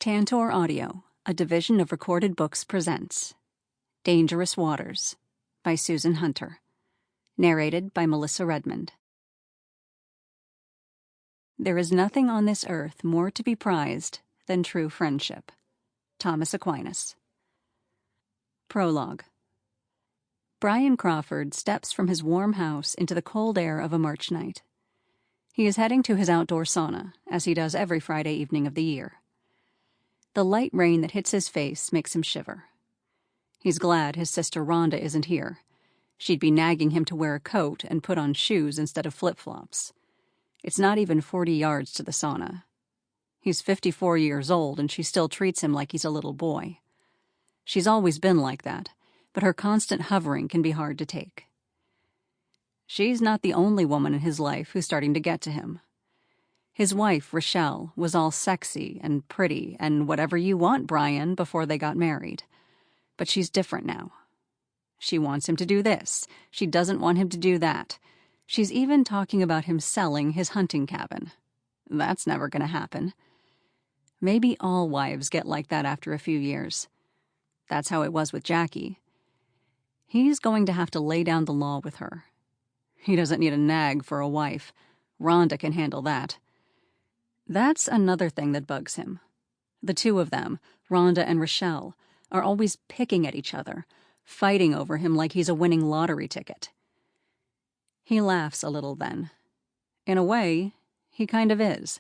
Tantor Audio, a division of Recorded Books, presents Dangerous Waters by Susan Hunter. Narrated by Melissa Redmond. There is nothing on this earth more to be prized than true friendship. Thomas Aquinas. Prologue. Bryan Crawford steps from his warm house into the cold air of a March night. He is heading to his outdoor sauna, as he does every Friday evening of the year. The light rain that hits his face makes him shiver. He's glad his sister Rhonda isn't here. She'd be nagging him to wear a coat and put on shoes instead of flip-flops. It's not even 40 yards to the sauna. He's 54 years old, and she still treats him like he's a little boy. She's always been like that, but her constant hovering can be hard to take. She's not the only woman in his life who's starting to get to him. His wife, Rochelle, was all sexy and pretty and whatever you want, Bryan, before they got married. But she's different now. She wants him to do this. She doesn't want him to do that. She's even talking about him selling his hunting cabin. That's never going to happen. Maybe all wives get like that after a few years. That's how it was with Jackie. He's going to have to lay down the law with her. He doesn't need a nag for a wife. Rhonda can handle that. That's another thing that bugs him. The two of them, Rhonda and Rochelle, are always picking at each other, fighting over him like he's a winning lottery ticket. He laughs a little then. In a way, he kind of is.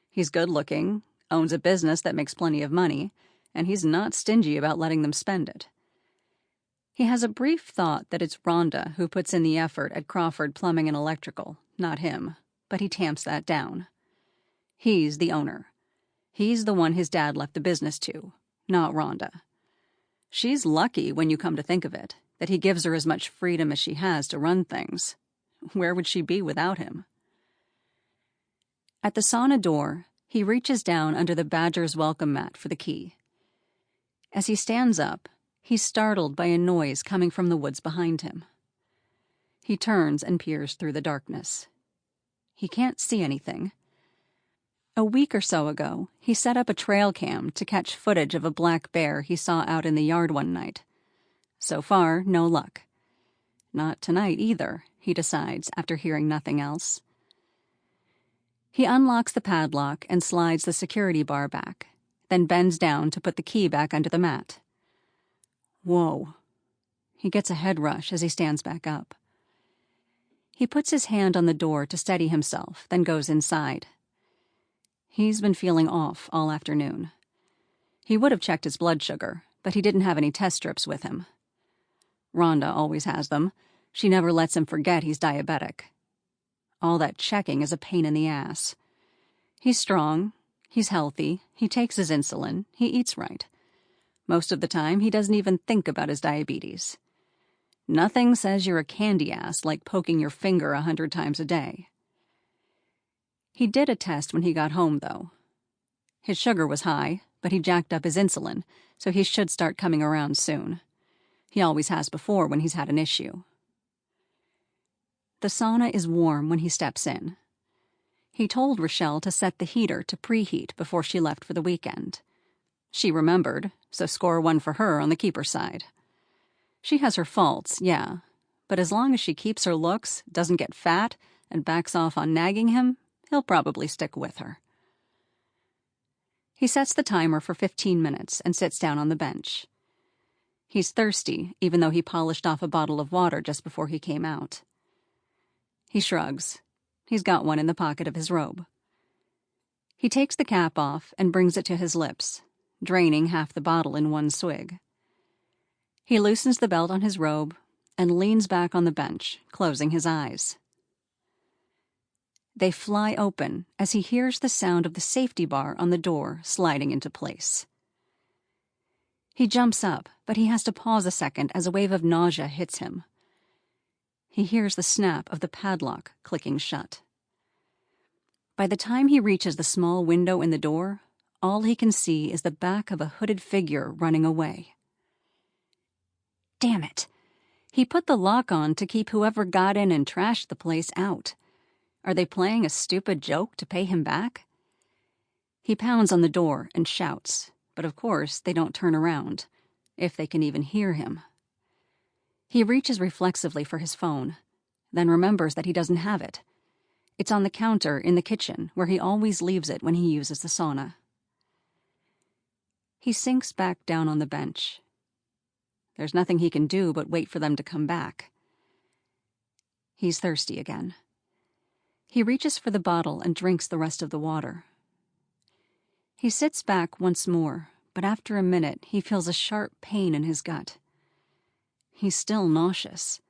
He's good-looking, owns a business that makes plenty of money, and he's not stingy about letting them spend it. He has a brief thought that it's Rhonda who puts in the effort at Crawford Plumbing and Electrical, not him, but he tamps that down. He's the owner. He's the one his dad left the business to, not Rhonda. She's lucky, when you come to think of it, that he gives her as much freedom as she has to run things. Where would she be without him? At the sauna door, he reaches down under the badger's welcome mat for the key. As he stands up, he's startled by a noise coming from the woods behind him. He turns and peers through the darkness. He can't see anything. A week or so ago, he set up a trail cam to catch footage of a black bear he saw out in the yard one night. So far, no luck. Not tonight either, he decides after hearing nothing else. He unlocks the padlock and slides the security bar back, then bends down to put the key back under the mat. Whoa. He gets a head rush as he stands back up. He puts his hand on the door to steady himself, then goes inside. He's been feeling off all afternoon. He would have checked his blood sugar, but he didn't have any test strips with him. Rhonda always has them. She never lets him forget he's diabetic. All that checking is a pain in the ass. He's strong, he's healthy, he takes his insulin, he eats right. Most of the time, he doesn't even think about his diabetes. Nothing says you're a candy ass like poking your finger 100 times a day. He did a test when he got home, though. His sugar was high, but he jacked up his insulin, so he should start coming around soon. He always has before when he's had an issue. The sauna is warm when he steps in. He told Rochelle to set the heater to preheat before she left for the weekend. She remembered, so score one for her on the keeper side. She has her faults, yeah, but as long as she keeps her looks, doesn't get fat, and backs off on nagging him, he'll probably stick with her. He sets the timer for 15 minutes and sits down on the bench. He's thirsty, even though he polished off a bottle of water just before he came out. He shrugs. He's got one in the pocket of his robe. He takes the cap off and brings it to his lips, draining half the bottle in one swig. He loosens the belt on his robe and leans back on the bench, closing his eyes. They fly open as he hears the sound of the safety bar on the door sliding into place. He jumps up, but he has to pause a second as a wave of nausea hits him. He hears the snap of the padlock clicking shut. By the time he reaches the small window in the door, all he can see is the back of a hooded figure running away. Damn it! He put the lock on to keep whoever got in and trashed the place out. Are they playing a stupid joke to pay him back? He pounds on the door and shouts, but of course they don't turn around, if they can even hear him. He reaches reflexively for his phone, then remembers that he doesn't have it. It's on the counter in the kitchen, where he always leaves it when he uses the sauna. He sinks back down on the bench. There's nothing he can do but wait for them to come back. He's thirsty again. He reaches for the bottle and drinks the rest of the water. He sits back once more, but after a minute he feels a sharp pain in his gut. He's still nauseous.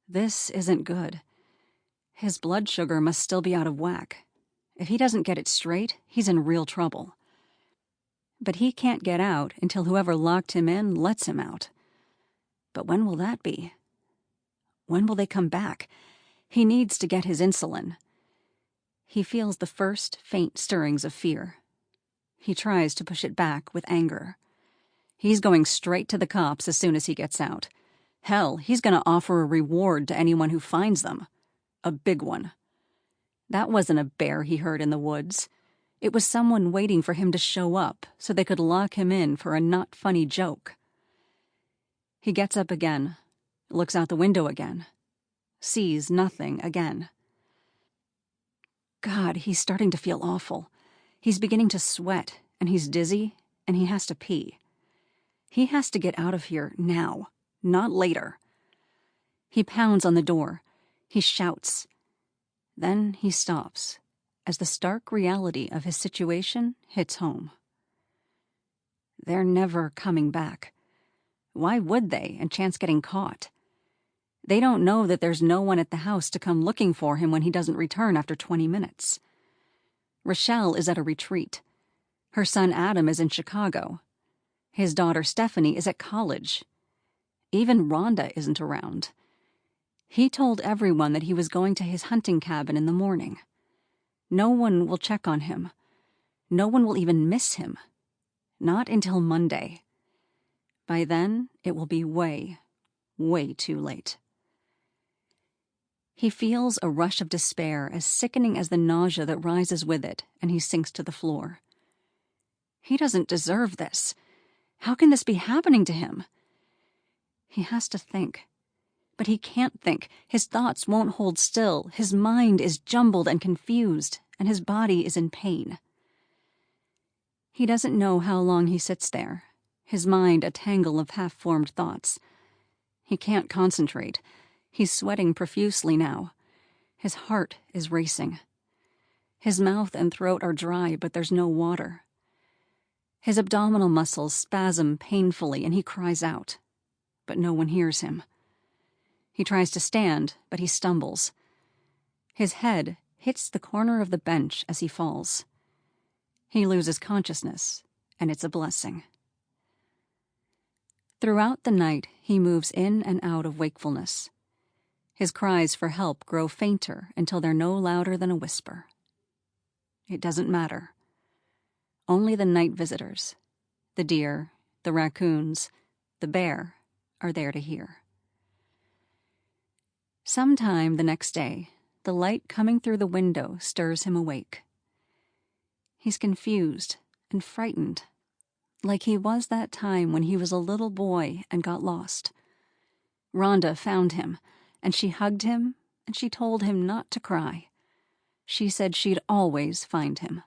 This isn't good. His blood sugar must still be out of whack. If he doesn't get it straight, he's in real trouble. But he can't get out until whoever locked him in lets him out. But when will that be? When will they come back? He needs to get his insulin. He feels the first faint stirrings of fear. He tries to push it back with anger. He's going straight to the cops as soon as he gets out. Hell, he's going to offer a reward to anyone who finds them. A big one. That wasn't a bear he heard in the woods. It was someone waiting for him to show up so they could lock him in for a not funny joke. He gets up again, looks out the window again, sees nothing again. God, he's starting to feel awful. He's beginning to sweat, and he's dizzy, and he has to pee. He has to get out of here now, not later. He pounds on the door. He shouts. Then he stops, as the stark reality of his situation hits home. They're never coming back. Why would they, and chance getting caught? They don't know that there's no one at the house to come looking for him when he doesn't return after 20 minutes. Rochelle is at a retreat. Her son Adam is in Chicago. His daughter Stephanie is at college. Even Rhonda isn't around. He told everyone that he was going to his hunting cabin in the morning. No one will check on him. No one will even miss him. Not until Monday. By then, it will be way, way too late. He feels a rush of despair as sickening as the nausea that rises with it, and he sinks to the floor. He doesn't deserve this. How can this be happening to him? He has to think. But he can't think. His thoughts won't hold still. His mind is jumbled and confused, and his body is in pain. He doesn't know how long he sits there, his mind a tangle of half-formed thoughts. He can't concentrate. He's sweating profusely now. His heart is racing. His mouth and throat are dry, but there's no water. His abdominal muscles spasm painfully, and he cries out. But no one hears him. He tries to stand, but he stumbles. His head hits the corner of the bench as he falls. He loses consciousness, and it's a blessing. Throughout the night, he moves in and out of wakefulness. His cries for help grow fainter until they're no louder than a whisper. It doesn't matter. Only the night visitors, the deer, the raccoons, the bear, are there to hear. Sometime the next day, the light coming through the window stirs him awake. He's confused and frightened, like he was that time when he was a little boy and got lost. Rhonda found him, and she hugged him, and she told him not to cry. She said she'd always find him.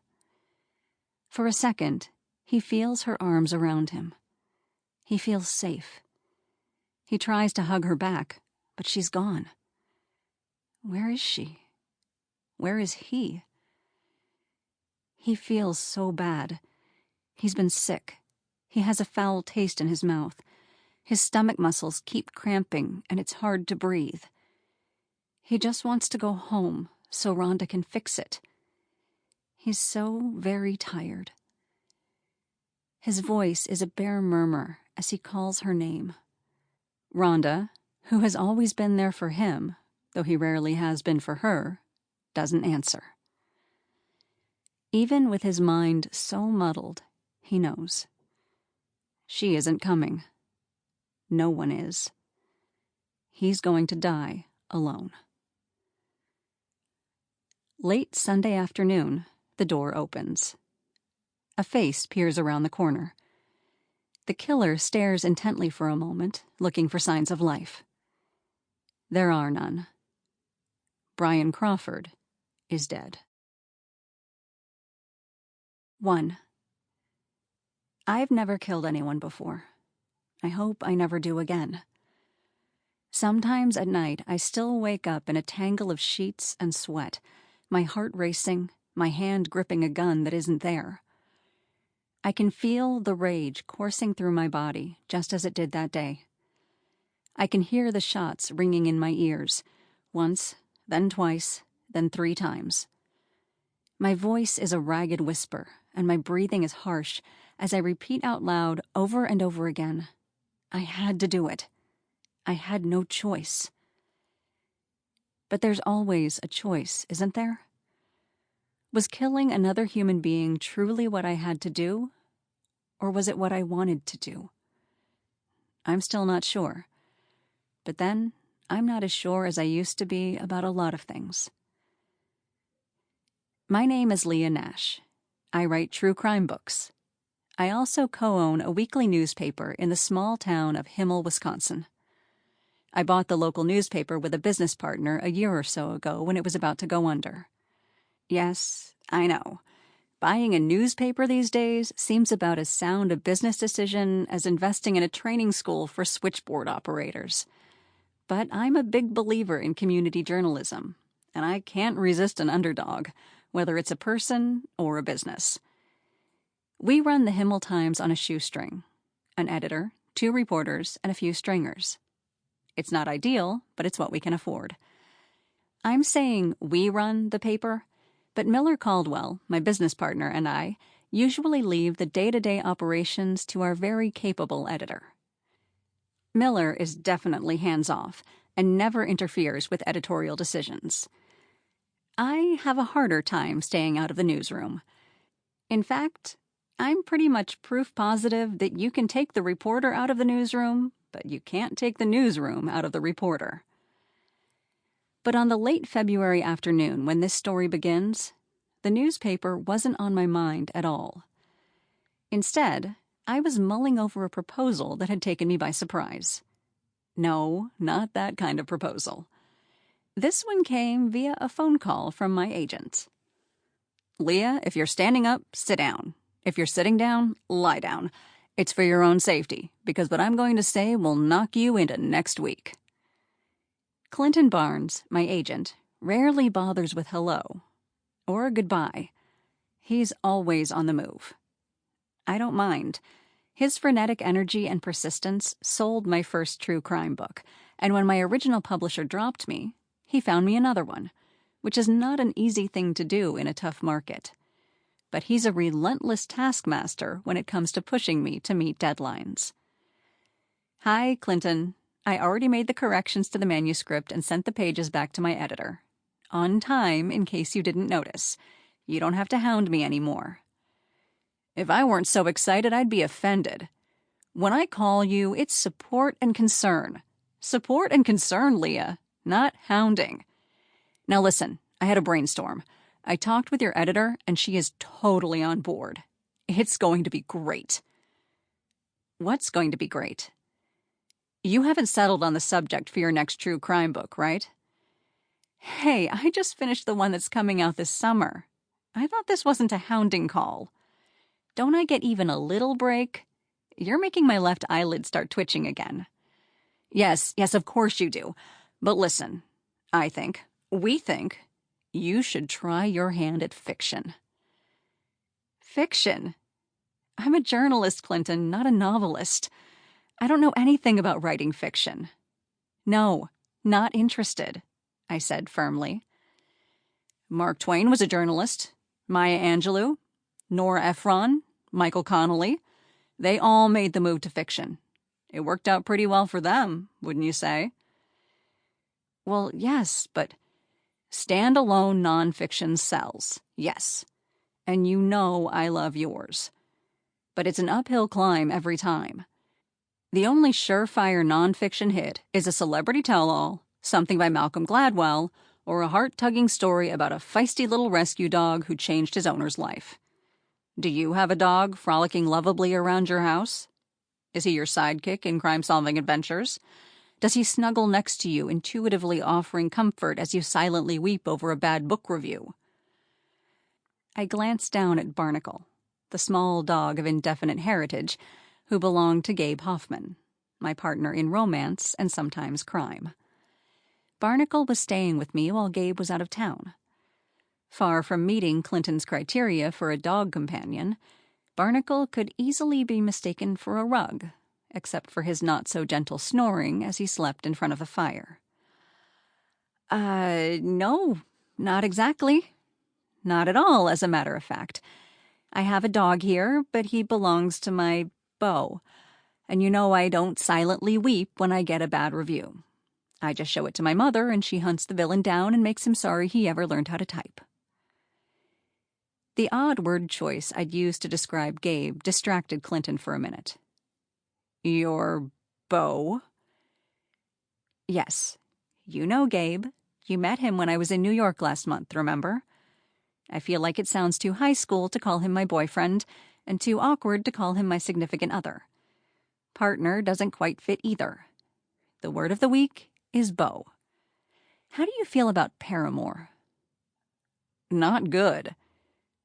For a second, he feels her arms around him. He feels safe. He tries to hug her back, but she's gone. Where is she? Where is he? He feels so bad. He's been sick. He has a foul taste in his mouth. His stomach muscles keep cramping, and it's hard to breathe. He just wants to go home so Rhonda can fix it. He's so very tired. His voice is a bare murmur as he calls her name. Rhonda, who has always been there for him, though he rarely has been for her, doesn't answer. Even with his mind so muddled, he knows. She isn't coming. No one is. He's going to die alone. Late Sunday afternoon, the door opens. A face peers around the corner. The killer stares intently for a moment, looking for signs of life. There are none. Bryan Crawford is dead. 1. I've never killed anyone before. I hope I never do again. Sometimes at night, I still wake up in a tangle of sheets and sweat, my heart racing, my hand gripping a gun that isn't there. I can feel the rage coursing through my body, just as it did that day. I can hear the shots ringing in my ears, once, then twice, then 3 times. My voice is a ragged whisper, and my breathing is harsh as I repeat out loud over and over again, I had to do it. I had no choice. But there's always a choice, isn't there? Was killing another human being truly what I had to do, or was it what I wanted to do? I'm still not sure. But then, I'm not as sure as I used to be about a lot of things. My name is Leah Nash. I write true crime books. I also co-own a weekly newspaper in the small town of Himmel, Wisconsin. I bought the local newspaper with a business partner a year or so ago when it was about to go under. Yes, I know. Buying a newspaper these days seems about as sound a business decision as investing in a training school for switchboard operators. But I'm a big believer in community journalism, and I can't resist an underdog, whether it's a person or a business. We run the Himmel Times on a shoestring. An editor, 2 reporters, and a few stringers. It's not ideal, but it's what we can afford. I'm saying we run the paper, but Miller Caldwell, my business partner, and I usually leave the day-to-day operations to our very capable editor. Miller is definitely hands-off and never interferes with editorial decisions. I have a harder time staying out of the newsroom. In fact, I'm pretty much proof positive that you can take the reporter out of the newsroom, but you can't take the newsroom out of the reporter. But on the late February afternoon when this story begins, the newspaper wasn't on my mind at all. Instead, I was mulling over a proposal that had taken me by surprise. No, not that kind of proposal. This one came via a phone call from my agent. Leah, if you're standing up, sit down. If you're sitting down, lie down. It's for your own safety, because what I'm going to say will knock you into next week. Clinton Barnes, my agent, rarely bothers with hello or goodbye. He's always on the move. I don't mind. His frenetic energy and persistence sold my first true crime book, and when my original publisher dropped me, he found me another one, which is not an easy thing to do in a tough market. But he's a relentless taskmaster when it comes to pushing me to meet deadlines. Hi, Clinton. I already made the corrections to the manuscript and sent the pages back to my editor. On time, in case you didn't notice. You don't have to hound me anymore. If I weren't so excited, I'd be offended. When I call you, it's support and concern. Support and concern, Leah, not hounding. Now listen, I had a brainstorm. I talked with your editor, and she is totally on board. It's going to be great. What's going to be great? You haven't settled on the subject for your next true crime book, right? Hey, I just finished the one that's coming out this summer. I thought this wasn't a hounding call. Don't I get even a little break? You're making my left eyelid start twitching again. Yes, of course you do. But listen, we think, you should try your hand at fiction. Fiction? I'm a journalist, Clinton, not a novelist. I don't know anything about writing fiction. No, not interested, I said firmly. Mark Twain was a journalist. Maya Angelou, Nora Ephron, Michael Connelly. They all made the move to fiction. It worked out pretty well for them, wouldn't you say? Well, yes, but standalone nonfiction sells, yes. And you know I love yours. But it's an uphill climb every time. The only surefire nonfiction hit is a celebrity tell-all, something by Malcolm Gladwell, or a heart-tugging story about a feisty little rescue dog who changed his owner's life. Do you have a dog frolicking lovably around your house? Is he your sidekick in crime-solving adventures? Does he snuggle next to you, intuitively offering comfort as you silently weep over a bad book review? I glanced down at Barnacle, the small dog of indefinite heritage who belonged to Gabe Hoffman, my partner in romance and sometimes crime. Barnacle was staying with me while Gabe was out of town. Far from meeting Clinton's criteria for a dog companion, Barnacle could easily be mistaken for a rug, except for his not-so-gentle snoring as he slept in front of the fire. No, not exactly. Not at all, as a matter of fact. I have a dog here, but he belongs to my beau. And you know I don't silently weep when I get a bad review. I just show it to my mother, and she hunts the villain down and makes him sorry he ever learned how to type. The odd word choice I'd used to describe Gabe distracted Clinton for a minute. Your beau? Yes. You know Gabe. You met him when I was in New York last month, remember? I feel like it sounds too high school to call him my boyfriend, and too awkward to call him my significant other. Partner doesn't quite fit either. The word of the week is beau. How do you feel about paramour? Not good.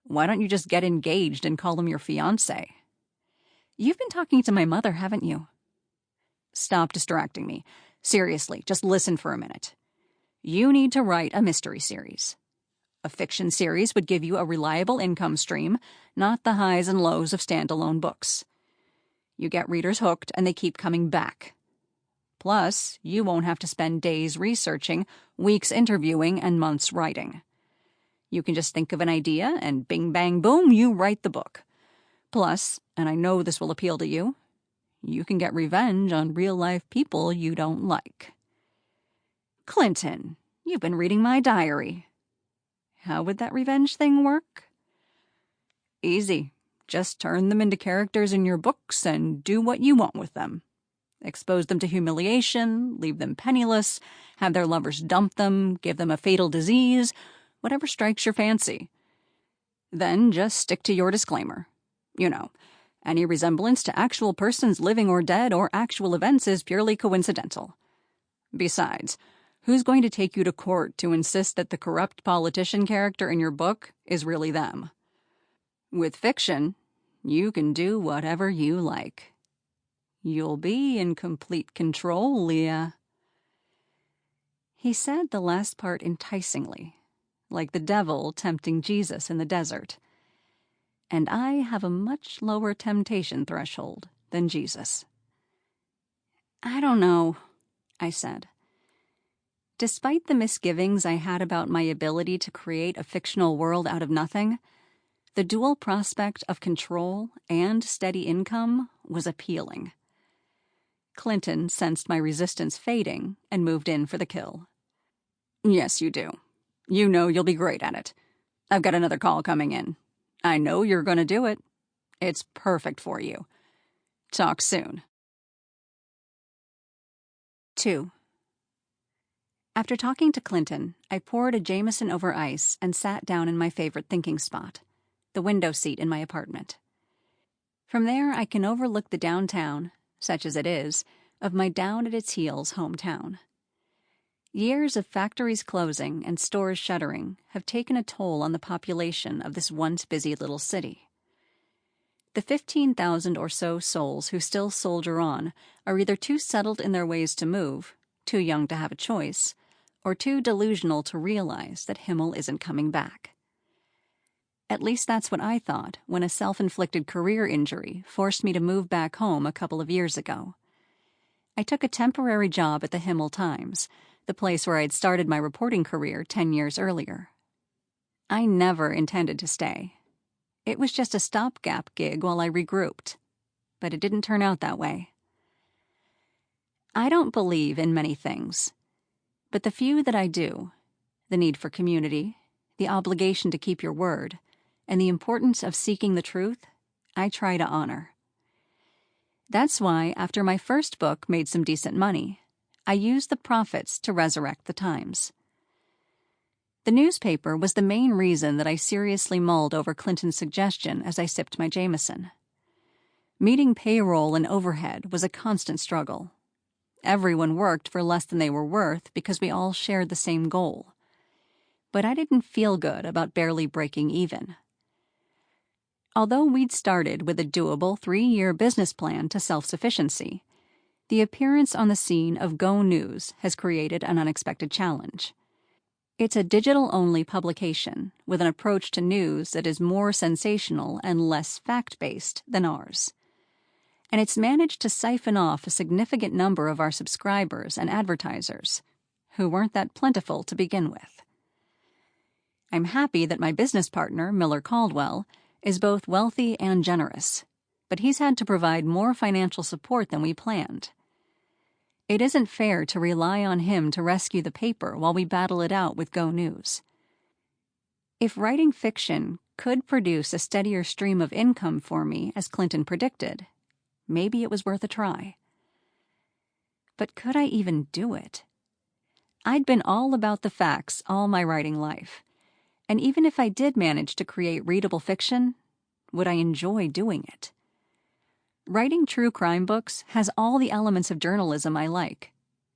Why don't you just get engaged and call him your fiancé? You've been talking to my mother, haven't you? Stop distracting me. Seriously, just listen for a minute. You need to write a mystery series. A fiction series would give you a reliable income stream, not the highs and lows of standalone books. You get readers hooked and they keep coming back. Plus, you won't have to spend days researching, weeks interviewing, and months writing. You can just think of an idea and bing, bang, boom, you write the book. Plus, and I know this will appeal to you, you can get revenge on real-life people you don't like. Clinton, you've been reading my diary. How would that revenge thing work? Easy. Just turn them into characters in your books and do what you want with them. Expose them to humiliation, leave them penniless, have their lovers dump them, give them a fatal disease, whatever strikes your fancy. Then just stick to your disclaimer. You know, any resemblance to actual persons living or dead or actual events is purely coincidental. Besides, who's going to take you to court to insist that the corrupt politician character in your book is really them? With fiction, you can do whatever you like. You'll be in complete control, Leah. He said the last part enticingly, like the devil tempting Jesus in the desert. And I have a much lower temptation threshold than Jesus. I don't know, I said. Despite the misgivings I had about my ability to create a fictional world out of nothing, the dual prospect of control and steady income was appealing. Clinton sensed my resistance fading and moved in for the kill. Yes, you do. You know you'll be great at it. I've got another call coming in. I know you're going to do it. It's perfect for you. Talk soon. 2. After talking to Clinton, I poured a Jameson over ice and sat down in my favorite thinking spot, the window seat in my apartment. From there, I can overlook the downtown, such as it is, of my down-at-its-heels hometown. Years of factories closing and stores shuttering have taken a toll on the population of this once busy little city. The 15,000 or so souls who still soldier on are either too settled in their ways to move, too young to have a choice, or too delusional to realize that Himmel isn't coming back. At least that's what I thought when a self-inflicted career injury forced me to move back home a couple of years ago. I took a temporary job at the Himmel Times, the place where I had started my reporting career 10 years earlier. I never intended to stay. It was just a stopgap gig while I regrouped, but it didn't turn out that way. I don't believe in many things, but the few that I do, the need for community, the obligation to keep your word, and the importance of seeking the truth, I try to honor. That's why, after my first book made some decent money, I used the profits to resurrect the Times. The newspaper was the main reason that I seriously mulled over Clinton's suggestion as I sipped my Jameson. Meeting payroll and overhead was a constant struggle. Everyone worked for less than they were worth because we all shared the same goal. But I didn't feel good about barely breaking even. Although we'd started with a doable 3-year business plan to self-sufficiency, the appearance on the scene of Go News has created an unexpected challenge. It's a digital-only publication with an approach to news that is more sensational and less fact-based than ours. And it's managed to siphon off a significant number of our subscribers and advertisers, who weren't that plentiful to begin with. I'm happy that my business partner, Miller Caldwell, is both wealthy and generous, but he's had to provide more financial support than we planned. It isn't fair to rely on him to rescue the paper while we battle it out with Go News. If writing fiction could produce a steadier stream of income for me, as Clinton predicted, maybe it was worth a try. But could I even do it? I'd been all about the facts all my writing life, and even if I did manage to create readable fiction, would I enjoy doing it? Writing true crime books has all the elements of journalism I like.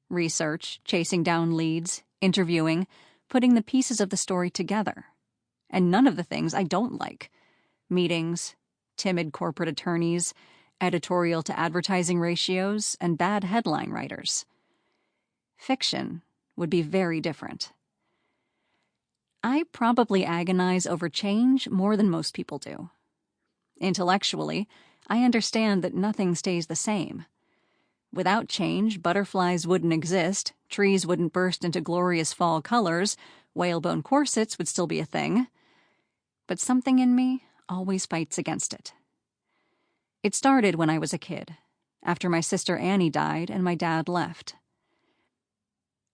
Research, chasing down leads, interviewing, putting the pieces of the story together. And none of the things I don't like. Meetings, timid corporate attorneys, editorial to advertising ratios, and bad headline writers. Fiction would be very different. I probably agonize over change more than most people do. Intellectually, I understand that nothing stays the same. Without change, butterflies wouldn't exist, trees wouldn't burst into glorious fall colors, whalebone corsets would still be a thing. But something in me always fights against it. It started when I was a kid, after my sister Annie died and my dad left.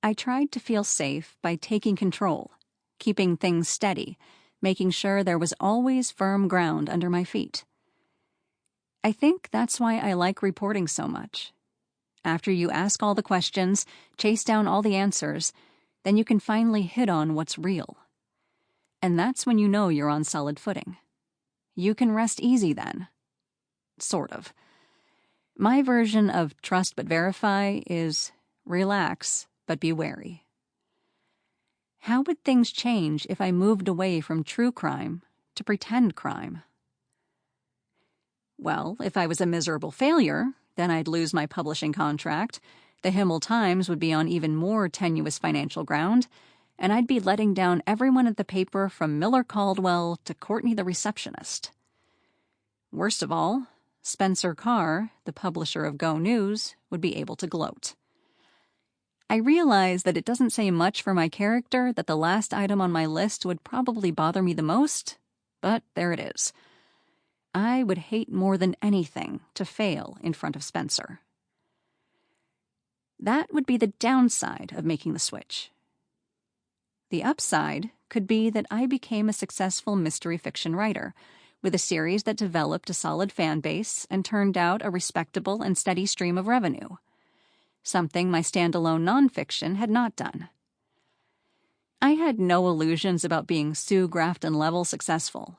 I tried to feel safe by taking control, keeping things steady, making sure there was always firm ground under my feet. I think that's why I like reporting so much. After you ask all the questions, chase down all the answers, then you can finally hit on what's real. And that's when you know you're on solid footing. You can rest easy then. Sort of. My version of trust but verify is relax but be wary. How would things change if I moved away from true crime to pretend crime? Well, if I was a miserable failure, then I'd lose my publishing contract, the Himmel Times would be on even more tenuous financial ground, and I'd be letting down everyone at the paper from Miller Caldwell to Courtney the receptionist. Worst of all, Spencer Carr, the publisher of Go News, would be able to gloat. I realize that it doesn't say much for my character that the last item on my list would probably bother me the most, but there it is. I would hate more than anything to fail in front of Spencer. That would be the downside of making the switch. The upside could be that I became a successful mystery fiction writer, with a series that developed a solid fan base and turned out a respectable and steady stream of revenue. Something my standalone nonfiction had not done. I had no illusions about being Sue Grafton-level successful.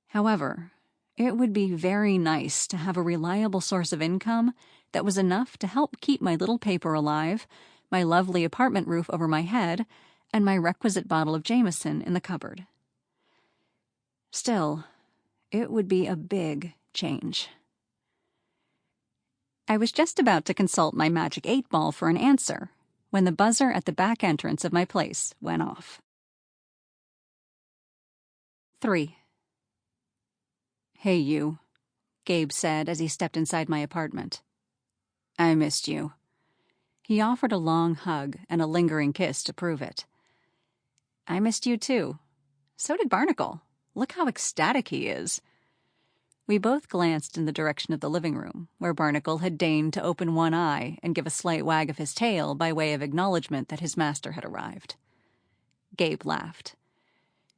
However, it would be very nice to have a reliable source of income that was enough to help keep my little paper alive, my lovely apartment roof over my head, and my requisite bottle of Jameson in the cupboard. Still, it would be a big change. I was just about to consult my magic 8-ball for an answer when the buzzer at the back entrance of my place went off. 3. "Hey, you," Gabe said as he stepped inside my apartment. "I missed you." He offered a long hug and a lingering kiss to prove it. "I missed you too. So did Barnacle. Look how ecstatic he is." We both glanced in the direction of the living room, where Barnacle had deigned to open one eye and give a slight wag of his tail by way of acknowledgement that his master had arrived. Gabe laughed.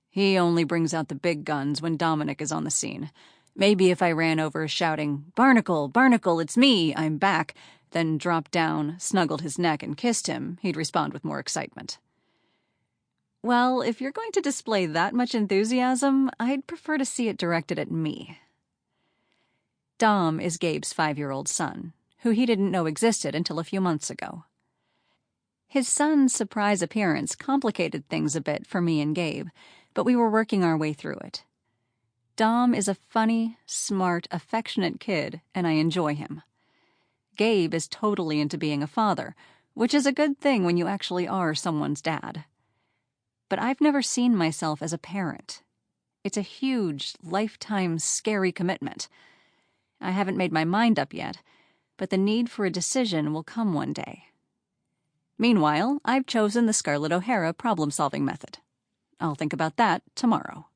"He only brings out the big guns when Dominic is on the scene. Maybe if I ran over shouting, 'Barnacle, Barnacle, it's me, I'm back,' then dropped down, snuggled his neck, and kissed him, he'd respond with more excitement." Well, if you're going to display that much enthusiasm, I'd prefer to see it directed at me. Dom is Gabe's 5-year-old son, who he didn't know existed until a few months ago. His son's surprise appearance complicated things a bit for me and Gabe, but we were working our way through it. Dom is a funny, smart, affectionate kid, and I enjoy him. Gabe is totally into being a father, which is a good thing when you actually are someone's dad. But I've never seen myself as a parent. It's a huge, lifetime, scary commitment. I haven't made my mind up yet, but the need for a decision will come one day. Meanwhile, I've chosen the Scarlett O'Hara problem-solving method. I'll think about that tomorrow.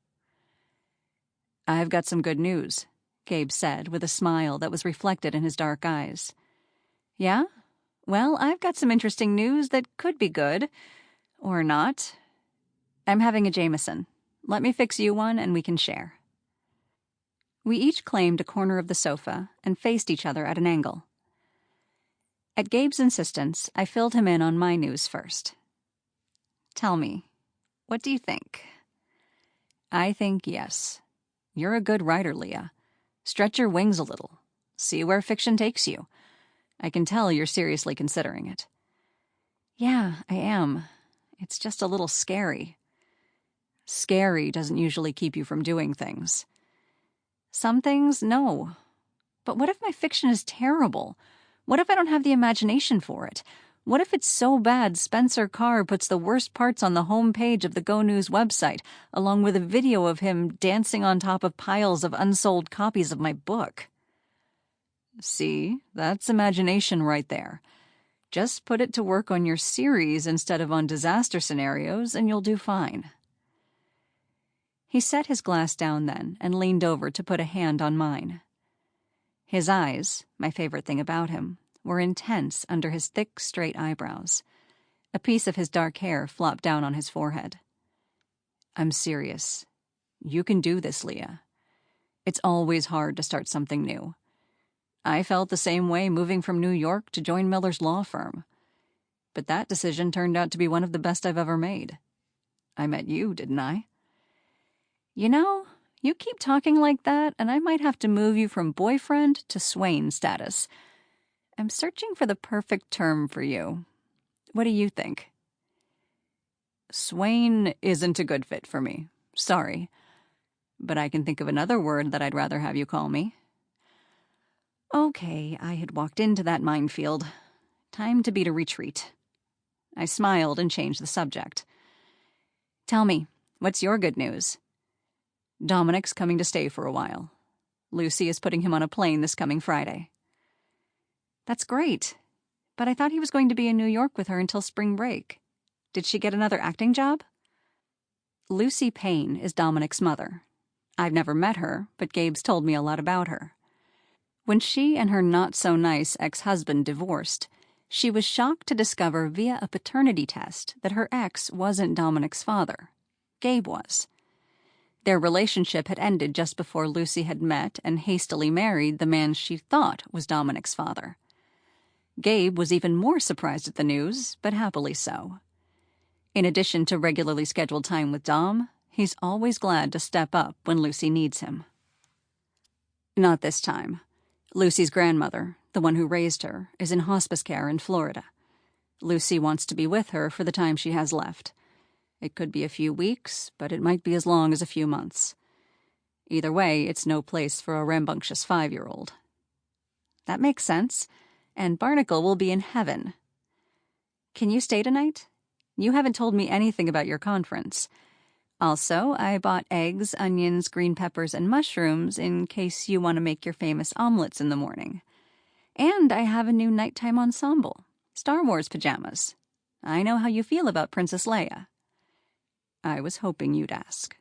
I've got some good news, Gabe said with a smile that was reflected in his dark eyes. Yeah? Well, I've got some interesting news that could be good. Or not. I'm having a Jameson. Let me fix you one and we can share. We each claimed a corner of the sofa and faced each other at an angle. At Gabe's insistence, I filled him in on my news first. Tell me, what do you think? I think yes. You're a good writer, Leah. Stretch your wings a little. See where fiction takes you. I can tell you're seriously considering it. Yeah, I am. It's just a little scary. Scary doesn't usually keep you from doing things. Some things, no. But what if my fiction is terrible? What if I don't have the imagination for it? What if it's so bad Spencer Carr puts the worst parts on the home page of the Go News website, along with a video of him dancing on top of piles of unsold copies of my book? See, that's imagination right there. Just put it to work on your series instead of on disaster scenarios, and you'll do fine. He set his glass down then and leaned over to put a hand on mine. His eyes, my favorite thing about him, were intense under his thick, straight eyebrows. A piece of his dark hair flopped down on his forehead. I'm serious. You can do this, Leah. It's always hard to start something new. I felt the same way moving from New York to join Miller's law firm. But that decision turned out to be one of the best I've ever made. I met you, didn't I? You know, you keep talking like that, and I might have to move you from boyfriend to swain status. I'm searching for the perfect term for you. What do you think? Swain isn't a good fit for me. Sorry. But I can think of another word that I'd rather have you call me. Okay, I had walked into that minefield. Time to beat a retreat. I smiled and changed the subject. Tell me, what's your good news? Dominic's coming to stay for a while. Lucy is putting him on a plane this coming Friday. That's great. But I thought he was going to be in New York with her until spring break. Did she get another acting job? Lucy Payne is Dominic's mother. I've never met her, but Gabe's told me a lot about her. When she and her not-so-nice ex-husband divorced, she was shocked to discover via a paternity test that her ex wasn't Dominic's father. Gabe was. Their relationship had ended just before Lucy had met and hastily married the man she thought was Dominic's father. Gabe was even more surprised at the news, but happily so. In addition to regularly scheduled time with Dom, he's always glad to step up when Lucy needs him. Not this time. Lucy's grandmother, the one who raised her, is in hospice care in Florida. Lucy wants to be with her for the time she has left. It could be a few weeks, but it might be as long as a few months. Either way, it's no place for a rambunctious 5-year-old. That makes sense, and Barnacle will be in heaven. Can you stay tonight? You haven't told me anything about your conference. Also, I bought eggs, onions, green peppers, and mushrooms in case you want to make your famous omelets in the morning. And I have a new nighttime ensemble, Star Wars pajamas. I know how you feel about Princess Leia. I was hoping you'd ask.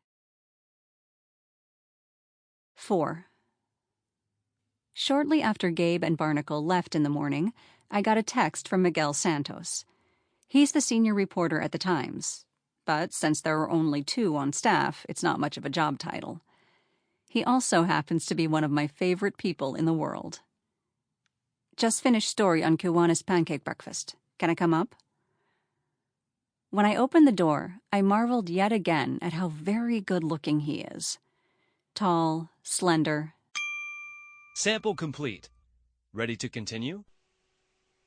4. Shortly after Gabe and Barnacle left in the morning, I got a text from Miguel Santos. He's the senior reporter at the Times, but since there are only 2 on staff, it's not much of a job title. He also happens to be one of my favorite people in the world. Just finished story on Kiwanis pancake breakfast. Can I come up? When I opened the door, I marveled yet again at how very good-looking he is. Tall, slender. Sample complete. Ready to continue?